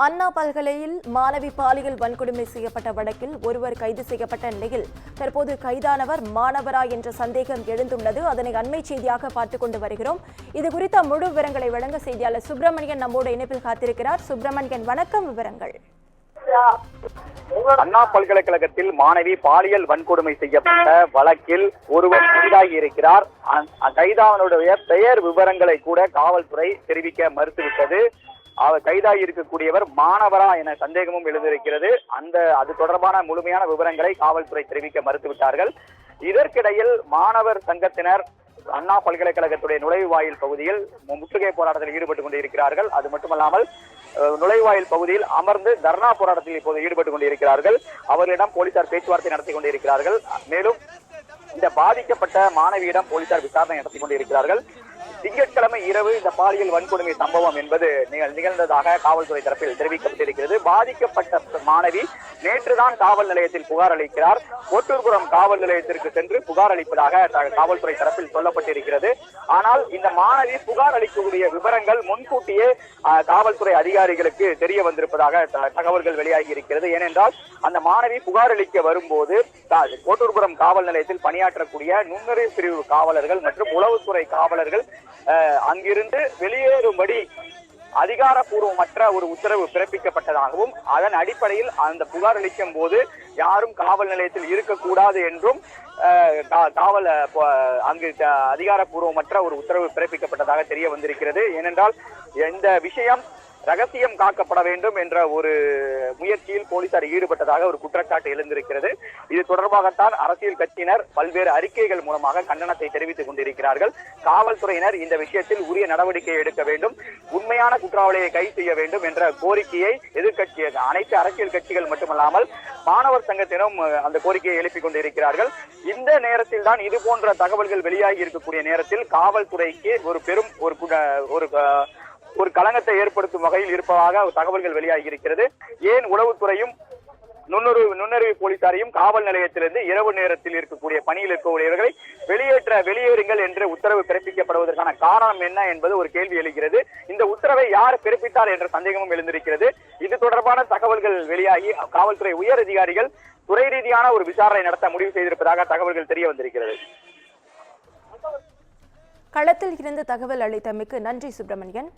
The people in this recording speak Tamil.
அண்ணா பல்கலையில் மாணவி பாலியல் வன்கொடுமை செய்யப்பட்ட வழக்கில் ஒருவர் கைது செய்யப்பட்ட நிலையில் தற்போது கைதானவர் மாணவரா என்ற சந்தேகம் எழுந்துள்ளது. அதனை அண்மை செய்தியாக பார்த்துக் கொண்டு வருகிறோம். இது குறித்த முழு விவரங்களை வழங்க செய்தியாளர் சுப்பிரமணியன் நம்மோடு இணைப்பில் காத்திருக்கிறார். சுப்பிரமணியன், வணக்கம். விவரங்கள். அண்ணா பல்கலைக்கழகத்தில் மாணவி பாலியல் வன்கொடுமை செய்யப்பட்ட வழக்கில் ஒருவர் கைதாகி இருக்கிறார். கைதாவனுடைய பெயர் விவரங்களை கூட காவல்துறை தெரிவிக்க மறுத்துவிட்டது. அவர் கைதாகி இருக்கக்கூடியவர் மாணவரா என சந்தேகமும் எழுந்திருக்கிறது. அது தொடர்பான முழுமையான விவரங்களை காவல்துறை தெரிவிக்க மறுத்துவிட்டார்கள். இதற்கிடையில் மாணவர் சங்கத்தினர் அண்ணா பல்கலைக்கழகத்துடைய நுழைவாயில் பகுதியில் முற்றுகை போராட்டத்தில் ஈடுபட்டுக் கொண்டிருக்கிறார்கள். அது மட்டுமல்லாமல் நுழைவாயில் பகுதியில் அமர்ந்து தர்ணா போராட்டத்தில் இப்போது ஈடுபட்டுக் கொண்டிருக்கிறார்கள். அவர்களிடம் போலீசார் பேச்சுவார்த்தை நடத்தி கொண்டிருக்கிறார்கள். மேலும் இந்த பாதிக்கப்பட்ட மாணவியிடம் போலீசார் விசாரணை நடத்தி கொண்டிருக்கிறார்கள். திங்கட்கிழமை இரவு இந்த பாலியல் வன்கொடுமை சம்பவம் என்பது நிகழ்ந்ததாக காவல்துறை தரப்பில் தெரிவிக்கப்பட்டிருக்கிறது. பாதிக்கப்பட்ட மாணவி நேற்றுதான் காவல் நிலையத்தில் புகார் அளிக்கிறார். கோட்டூர்புரம் காவல் நிலையத்திற்கு சென்று புகார் அளிப்பதாக காவல்துறை தரப்பில் சொல்லப்பட்டிருக்கிறது. ஆனால் இந்த மாணவி புகார் அளிக்கக்கூடிய விவரங்கள் முன்கூட்டியே காவல்துறை அதிகாரிகளுக்கு தெரிய வந்திருப்பதாக தகவல்கள் வெளியாகி இருக்கிறது. ஏனென்றால் அந்த மாணவி புகார் அளிக்க வரும்போது கோட்டூர்புரம் காவல் நிலையத்தில் பணியாற்றக்கூடிய நுண்ணறிவு பிரிவு காவலர்கள் மற்றும் உளவுத்துறை காவலர்கள் அங்கிருந்து வெளியேறும்படி அதிகாரப்பூர்வமற்ற ஒரு உத்தரவு பிறப்பிக்கப்பட்டதாகவும் அதன் அடிப்படையில் அந்த புகார் அளிக்கும் போது யாரும் காவல் நிலையத்தில் இருக்கக்கூடாது என்றும் அங்கு அதிகாரப்பூர்வமற்ற ஒரு உத்தரவு பிறப்பிக்கப்பட்டதாக தெரிய வந்திருக்கிறது. ஏனென்றால் இந்த விஷயம் ரகசியம் காக்கப்பட வேண்டும் என்ற ஒரு முயற்சியில் போலீசார் ஈடுபட்டதாக ஒரு குற்றச்சாட்டு எழுந்திருக்கிறது. இது தொடர்பாகத்தான் அரசியல் கட்சியினர் பல்வேறு அறிக்கைகள் மூலமாக கண்டனத்தை தெரிவித்துக் கொண்டிருக்கிறார்கள். காவல்துறையினர் இந்த விஷயத்தில் உரிய நடவடிக்கை எடுக்க வேண்டும், உண்மையான குற்றவாளியை கைது செய்ய வேண்டும் என்ற கோரிக்கையை எதிர்கட்சி அனைத்து அரசியல் கட்சிகள் மட்டுமல்லாமல் மாணவர் சங்கத்தினரும் அந்த கோரிக்கையை எழுப்பிக் கொண்டிருக்கிறார்கள். இந்த நேரத்தில் தான் இது போன்ற தகவல்கள் வெளியாகி இருக்கக்கூடிய நேரத்தில் காவல்துறைக்கு ஒரு பெரும் ஒரு களங்கத்தை ஏற்படுத்தும் வகையில் இருப்பதாக தகவல்கள் வெளியாகி இருக்கிறது. ஏன் உளவுத்துறையும் நுண்ணறிவு போலீசாரையும் காவல் நிலையத்திலிருந்து இரவு நேரத்தில் இருக்கக்கூடிய பணியில் இருக்கக்கூடியவர்களை வெளியேறுங்கள் என்று உத்தரவு பிறப்பிக்கப்படுவதற்கான காரணம் என்ன என்பது ஒரு கேள்வி எழுகிறது. இந்த உத்தரவை யார் பிறப்பித்தார் என்ற சந்தேகமும் எழுந்திருக்கிறது. இது தொடர்பான தகவல்கள் வெளியாகி காவல்துறை உயர் அதிகாரிகள் துறை ரீதியான ஒரு விசாரணை நடத்த முடிவு செய்திருப்பதாக தகவல்கள் தெரிய வந்திருக்கிறது. களத்தில் இருந்து தகவல் அளித்தமைக்கு நன்றி சுப்பிரமணியன்.